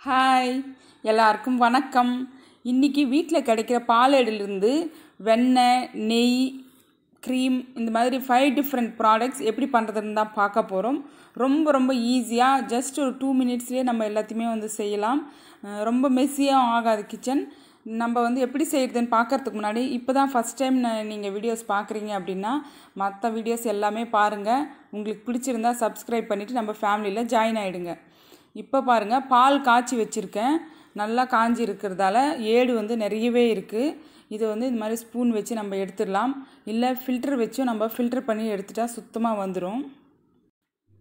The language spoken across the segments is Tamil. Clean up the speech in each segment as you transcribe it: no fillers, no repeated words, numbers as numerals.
ஹாய் எல்லாருக்கும் வணக்கம். இன்றைக்கி வீட்டில் கிடைக்கிற பாலேடிலிருந்து வெண்ணெய், நெய், க்ரீம் இந்த மாதிரி 5 டிஃப்ரெண்ட் ப்ராடக்ட்ஸ் எப்படி பண்ணுறதுன்னு தான் பார்க்க போகிறோம். ரொம்ப ஈஸியாக ஜஸ்ட் ஒரு 2 மினிட்ஸ்லேயே நம்ம எல்லாத்தையுமே செய்யலாம். ரொம்ப மெஸ்ஸியாக ஆகாது கிச்சன். நம்ம எப்படி செய்கிறதுன்னு பார்க்குறதுக்கு முன்னாடி இப்போ தான் ஃபஸ்ட் டைம் நீங்கள் வீடியோஸ் பார்க்குறீங்க அப்படின்னா மற்ற வீடியோஸ் எல்லாமே பாருங்கள். உங்களுக்கு பிடிச்சிருந்தா சப்ஸ்கிரைப் பண்ணிவிட்டு நம்ம ஃபேமிலியில் ஜாயின் ஆகிடுங்க. இப்போ பாருங்கள், பால் காய்ச்சி வச்சுருக்கேன். நல்லா காஞ்சி இருக்கிறதால ஏடு நிறையவே இருக்குது. இது இந்த மாதிரி ஸ்பூன் வச்சு நம்ம எடுத்துடலாம். இல்லை ஃபில்டர் வச்சும் நம்ம ஃபில்டர் பண்ணி எடுத்துட்டா சுத்தமாக வந்துடும்.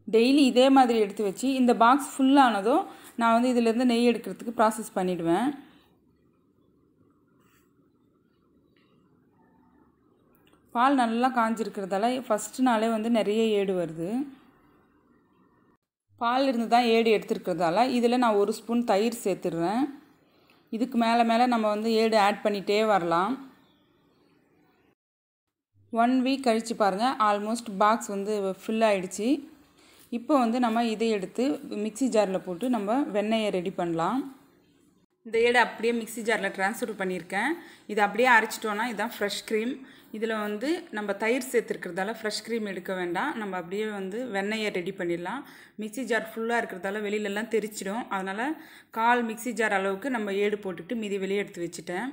டெய்லி இதே மாதிரி எடுத்து வச்சு இந்த பாக்ஸ் ஃபுல்லானதும் நான் இதிலேருந்து நெய் எடுக்கிறதுக்கு ப்ராசஸ் பண்ணிவிடுவேன். பால் நல்லா காஞ்சிருக்கிறதால ஃபஸ்ட்டு நாளே நிறைய ஏடு வருது. பால் இருந்து தான் ஏடு எடுத்துருக்கிறதால இதில் நான் 1 ஸ்பூன் தயிர் சேர்த்துடுறேன். இதுக்கு மேலே நம்ம ஏடு ஆட் பண்ணிகிட்டே வரலாம். 1 வீக் கழித்து பாருங்கள், ஆல்மோஸ்ட் பாக்ஸ் ஃபில் ஆகிடுச்சு. இப்போ நம்ம இதை எடுத்து மிக்ஸி ஜாரில் போட்டு நம்ம வெண்ணெயை ரெடி பண்ணலாம். இந்த ஏடை அப்படியே மிக்ஸி ஜாரில் ட்ரான்ஸ்ஃபர் பண்ணியிருக்கேன். இதை அப்படியே அரைச்சிட்டோன்னா இதுதான் ஃப்ரெஷ் க்ரீம். இதில் நம்ம தயிர் சேர்த்துருக்கிறதால ஃப்ரெஷ் க்ரீம் எடுக்க வேண்டாம். நம்ம அப்படியே வெண்ணெயை ரெடி பண்ணிடலாம். மிக்ஸி ஜார் ஃபுல்லாக இருக்கிறதால வெளியிலலாம் தெரிச்சிடும். அதனால் 1/4 மிக்ஸி ஜார் அளவுக்கு நம்ம ஏடு போட்டுட்டு மீதி வெளியே எடுத்து வச்சுட்டேன்.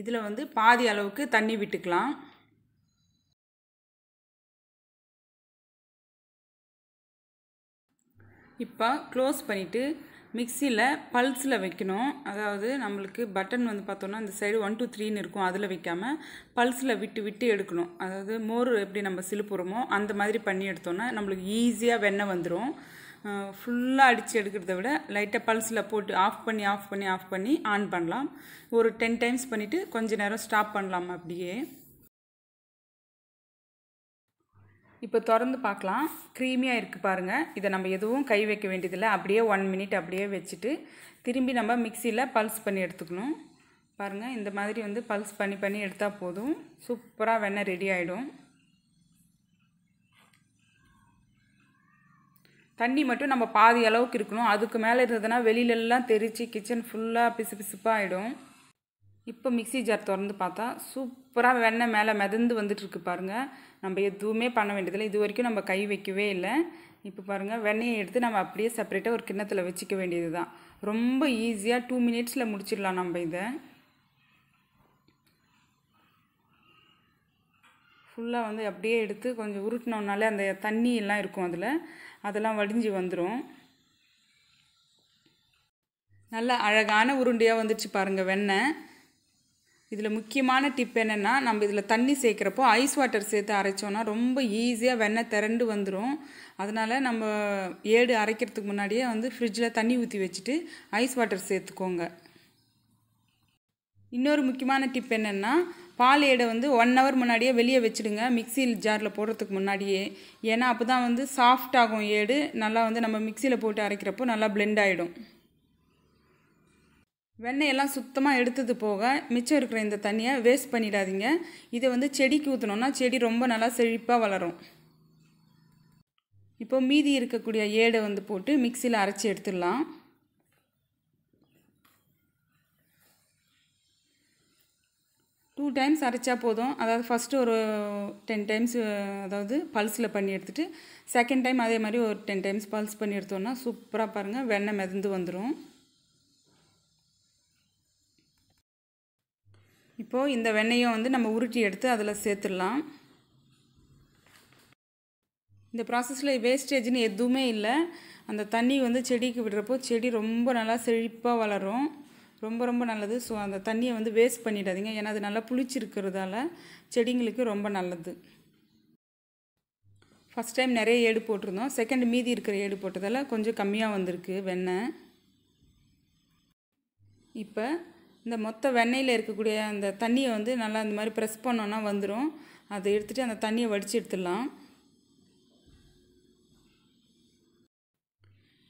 இதில் பாதி அளவுக்கு தண்ணி விட்டுக்கலாம். இப்போ க்ளோஸ் பண்ணிவிட்டு மிக்சியில் பல்ஸில் வைக்கணும். அதாவது நம்மளுக்கு பட்டன் பார்த்தோன்னா இந்த சைடு 1 2 3ன்னு இருக்கும், அதில் வைக்காமல் பல்ஸில் விட்டு எடுக்கணும். அதாவது மோர் எப்படி நம்ம சிலுப்புறோமோ அந்த மாதிரி பண்ணி எடுத்தோன்னா நம்மளுக்கு ஈஸியாக வெண்ணெய் வந்துடும். ஃபுல்லாக அடித்து எடுக்கிறத விட லைட்டாக பல்ஸில் போட்டு ஆஃப் பண்ணி ஆன் பண்ணலாம். ஒரு 10 டைம்ஸ் பண்ணிவிட்டு கொஞ்சம் நேரம் ஸ்டாப் பண்ணலாம். அப்படியே இப்போ திறந்து பார்க்கலாம். க்ரீமியாக இருக்குது பாருங்கள். இதை நம்ம எதுவும் கை வைக்க வேண்டியதில்லை. அப்படியே 1 மினிட் அப்படியே வச்சுட்டு திரும்பி நம்ம மிக்சியில் பல்ஸ் பண்ணி எடுத்துக்கணும். பாருங்கள், இந்த மாதிரி பல்ஸ் பண்ணி எடுத்தால் போதும். சூப்பராக வெண்ணெய் ரெடி ஆகிடும். தண்ணி மட்டும் நம்ம பாதி அளவுக்கு இருக்கணும். அதுக்கு மேலே இருந்ததுன்னா வெளியிலெல்லாம் தெரித்து கிச்சன் ஃபுல்லாக பிசுப்பாக ஆகிடும். இப்போ மிக்ஸி ஜார் திறந்து பார்த்தா சூப்பராக வெண்ணெய் மேலே மிதந்து வந்துட்டுருக்கு பாருங்கள். நம்ம எதுவுமே பண்ண வேண்டியதில்லை. இது வரைக்கும் நம்ம கை வைக்கவே இல்லை. இப்போ பாருங்கள், வெண்ணெயை எடுத்து நம்ம அப்படியே செப்பரேட்டாக ஒரு கிண்ணத்தில் வச்சுக்க வேண்டியது தான். ரொம்ப ஈஸியாக 2 மினிட்ஸில் முடிச்சிடலாம். நம்ம இதை ஃபுல்லாக அப்படியே எடுத்து கொஞ்சம் உருட்டினோம்னாலே அந்த தண்ணி எல்லாம் இருக்கும், அதெல்லாம் வடிஞ்சு வந்துடும். நல்லா அழகான உருண்டையாக வந்துடுச்சு பாருங்கள் வெண்ணெய். இதில் முக்கியமான டிப் என்னென்னா, நம்ம இதில் தண்ணி சேர்க்குறப்போ ஐஸ் வாட்டர் சேர்த்து அரைச்சோன்னா ரொம்ப ஈஸியாக வெண்ணெய் திரண்டு வந்துடும். அதனால் நம்ம ஏடு அரைக்கிறதுக்கு முன்னாடியே ஃப்ரிட்ஜில் தண்ணி ஊற்றி வச்சுட்டு ஐஸ் வாட்டர் சேர்த்துக்கோங்க. இன்னொரு முக்கியமான டிப் என்னென்னா, பால் ஏடை 1 ஹவர் முன்னாடியே வெளியே வச்சுடுங்க, மிக்ஸி ஜாரில் போடுறதுக்கு முன்னாடியே. ஏன்னா அப்போ தான் சாஃப்ட் ஆகும் ஏடு. நல்லா நம்ம மிக்சியில் போட்டு அரைக்கிறப்போ நல்லா பிளெண்ட் ஆகிடும். வெண்ணெயெல்லாம் சுத்தமாக எடுத்தது போக மிச்சம் இருக்கிற இந்த தண்ணியை வேஸ்ட் பண்ணிடாதீங்க. இதை செடிக்கு ஊற்றினோன்னா செடி ரொம்ப நல்லா செழிப்பாக வளரும். இப்போ மீதி இருக்கக்கூடிய ஏடை போட்டு மிக்சியில் அரைச்சி எடுத்துடலாம். டூ டைம்ஸ் அரைச்சா போதும். அதாவது ஃபஸ்ட்டு ஒரு 10 டைம்ஸ் அதாவது பல்ஸில் பண்ணி எடுத்துகிட்டு செகண்ட் டைம் அதே மாதிரி ஒரு 10 டைம்ஸ் பல்ஸ் பண்ணி எடுத்தோன்னா சூப்பராக பாருங்கள் வெண்ணெய் மிதந்து வந்துடும். இப்போது இந்த வெண்ணெயும் நம்ம உருட்டி எடுத்து அதில் சேர்த்துடலாம். இந்த ப்ராசஸில் வேஸ்டேஜ்னு எதுவுமே இல்லை. அந்த தண்ணி செடிக்கு விடுறப்போ செடி ரொம்ப நல்லா செழிப்பாக வளரும். ரொம்ப நல்லது. ஸோ அந்த தண்ணியை வேஸ்ட் பண்ணிடாதீங்க. ஏன்னா அது நல்லா புளிச்சிருக்கிறதால செடிங்களுக்கு ரொம்ப நல்லது. ஃபஸ்ட் டைம் நிறைய ஏடு போட்டிருந்தோம். செகண்ட் மீதி இருக்கிற ஏடு போட்டதால் கொஞ்சம் கம்மியாக வந்திருக்கு வெண்ணெய். இப்போ இந்த மொத்த வெண்ணெயில் இருக்கக்கூடிய அந்த தண்ணியை நல்லா இந்த மாதிரி ப்ரெஸ் பண்ணோன்னா வந்துடும். அதை எடுத்துகிட்டு அந்த தண்ணியை வடித்து எடுத்துடலாம்.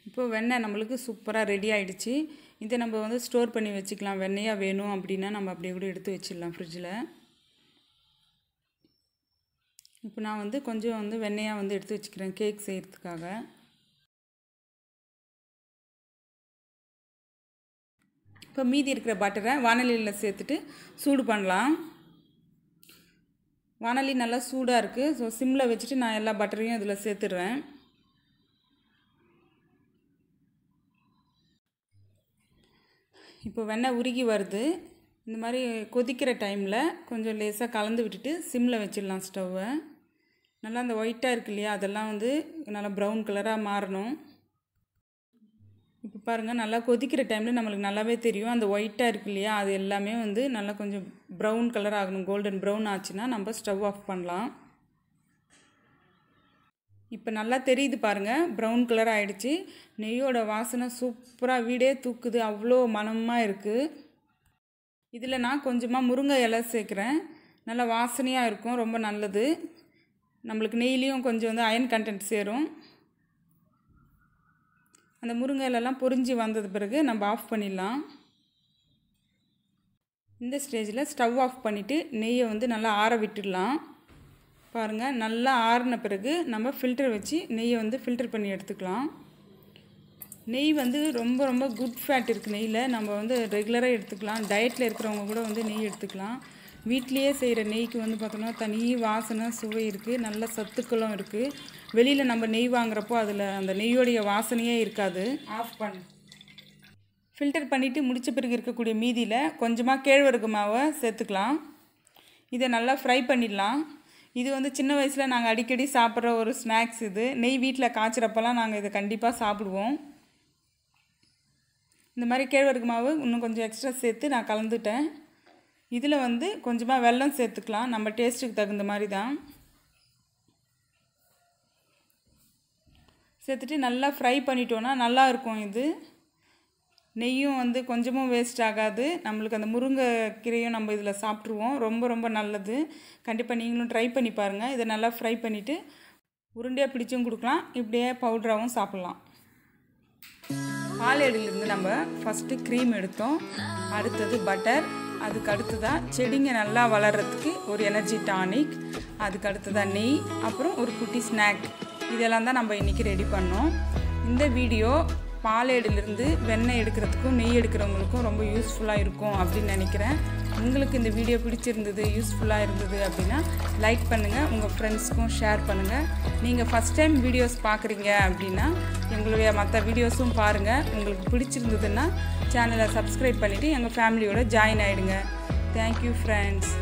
இப்போது வெண்ணெய் நம்மளுக்கு சூப்பராக ரெடி ஆகிடுச்சு. இதை நம்ம ஸ்டோர் பண்ணி வச்சுக்கலாம். வெண்ணெயாக வேணும் அப்படின்னா நம்ம அப்படியே கூட எடுத்து வச்சிடலாம் ஃப்ரிட்ஜில். இப்போ நான் கொஞ்சம் வெண்ணெயாக எடுத்து வச்சுக்கிறேன் கேக் செய்கிறதுக்காக. இப்போ மீதி இருக்கிற பட்டரை வானலியில் சேர்த்துட்டு சூடு பண்ணலாம். வானலி நல்லா சூடாக இருக்குது. ஸோ சிம்மில் வச்சுட்டு நான் எல்லா பட்டரையும் இதில் சேர்த்துடுறேன். இப்போ வெண்ணெய் உருகி வருது. இந்த மாதிரி கொதிக்கிற டைமில் கொஞ்சம் லேசாக கலந்து விட்டுட்டு சிம்மில் வச்சிடலாம் ஸ்டவ்வை. நல்லா அந்த ஒயிட்டாக இருக்கு இல்லையா, அதெல்லாம் வந்து நல்லா ப்ரௌன் கலராக மாறணும். இப்போ பாருங்கள், நல்லா கொதிக்கிற டைமில் நம்மளுக்கு நல்லாவே தெரியும் அந்த ஒயிட்டாக இருக்கு இல்லையா, அது எல்லாமே வந்து நல்லா கொஞ்சம் ப்ரௌன் கலர் ஆகணும். கோல்டன் ப்ரௌன் ஆச்சுன்னா நம்ம ஸ்டவ் ஆஃப் பண்ணலாம். இப்போ நல்லா தெரியுது பாருங்கள், ப்ரௌன் கலர் ஆகிடுச்சு. நெய்யோட வாசனை சூப்பராக வீடே தூக்குது, அவ்வளோ மணமாக இருக்குது. இதில் நான் கொஞ்சமாக முருங்கை இலை சேர்க்குறேன். நல்லா வாசனையாக இருக்கும், ரொம்ப நல்லது. நம்மளுக்கு நெய்லேயும் கொஞ்சம் வந்து அயன் கண்டென்ட் சேரும். அந்த முருங்கை இலைலாம் பொரிஞ்சு வந்தது பிறகு நம்ம ஆஃப் பண்ணிடலாம். இந்த ஸ்டேஜில் ஸ்டவ் ஆஃப் பண்ணிவிட்டு நெய்யை வந்து நல்லா ஆற விட்டுடலாம். பாருங்கள், நல்லா ஆறின பிறகு நம்ம ஃபில்டர் வச்சு நெய்யை வந்து ஃபில்டர் பண்ணி எடுத்துக்கலாம். நெய் வந்து ரொம்ப ரொம்ப குட் ஃபேட் இருக்குது நெய்யில். நம்ம வந்து ரெகுலராக எடுத்துக்கலாம். டயட்டில் இருக்கிறவங்க கூட வந்து நெய் எடுத்துக்கலாம். வீட்லேயே செய்கிற நெய்க்கு வந்து பார்த்தோம்னா தனி வாசனை சுவை இருக்குது, நல்ல சத்துக்களும் இருக்குது. வெளியில் நம்ம நெய் வாங்குறப்போ அதில் அந்த நெய்யோடைய வாசனையே இருக்காது. ஆஃப் பண்ணு. ஃபில்டர் பண்ணிவிட்டு முடித்த பிறகு இருக்கக்கூடிய மீதியில் கொஞ்சமாக கேழ்வரகு மாவை சேர்த்துக்கலாம். இதை நல்லா ஃப்ரை பண்ணிடலாம். இது வந்து சின்ன வயசில் நாங்கள் அடிக்கடி சாப்பிட்ற ஒரு ஸ்நாக்ஸ். இது நெய் வீட்டில் காய்ச்சிறப்பெல்லாம் நாங்கள் இதை கண்டிப்பாக சாப்பிடுவோம். இந்த மாதிரி கேழ்வரகு மாவு இன்னும் கொஞ்சம் எக்ஸ்ட்ரா சேர்த்து நான் கலந்துட்டேன். இதில் வந்து கொஞ்சமாக வெல்லம் சேர்த்துக்கலாம், நம்ம டேஸ்ட்டுக்கு தகுந்த மாதிரி தான். சேர்த்துட்டு நல்லா ஃப்ரை பண்ணிட்டோன்னா நல்லாயிருக்கும். இது நெய்யும் வந்து கொஞ்சமும் வேஸ்ட் ஆகாது. நம்மளுக்கு அந்த முருங்கைக்கீரையும் நம்ம இதில் சாப்பிட்ருவோம். ரொம்ப ரொம்ப நல்லது. கண்டிப்பாக நீங்களும் ட்ரை பண்ணி பாருங்கள். இதை நல்லா ஃப்ரை பண்ணிவிட்டு உருண்டையாக பிடிச்சும் கொடுக்கலாம், இப்படியே பவுட்ராகவும் சாப்பிட்லாம். பாலேடிலிருந்து நம்ம ஃபஸ்ட்டு க்ரீம் எடுத்தோம், அடுத்தது பட்டர், அதுக்கு அடுத்ததாக செடிங்க நல்லா வளர்கிறதுக்கு ஒரு எனர்ஜி டானிக், அதுக்கு அடுத்ததாக நெய், அப்புறம் ஒரு குட்டி ஸ்நாக். இதெல்லாம் தான் நம்ம இன்றைக்கி ரெடி பண்ணோம். இந்த வீடியோ பாலேடிலிருந்து வெண்ணெய் எடுக்கிறதுக்கும் நெய் எடுக்கிறவங்களுக்கும் ரொம்ப யூஸ்ஃபுல்லாக இருக்கும் அப்படின்னு நினைக்கிறேன். உங்களுக்கு இந்த வீடியோ பிடிச்சிருந்தது, யூஸ்ஃபுல்லாக இருந்தது அப்படின்னா லைக் பண்ணுங்கள், உங்கள் ஃப்ரெண்ட்ஸ்க்கும் ஷேர் பண்ணுங்கள். நீங்கள் ஃபஸ்ட் டைம் வீடியோஸ் பார்க்குறீங்க அப்படின்னா எங்களுடைய மற்ற வீடியோஸும் பாருங்கள். உங்களுக்கு பிடிச்சிருந்ததுன்னா சேனலை சப்ஸ்கிரைப் பண்ணிவிட்டு எங்கள் ஃபேமிலியோட ஜாயின் ஆகிடுங்க. Thank you friends.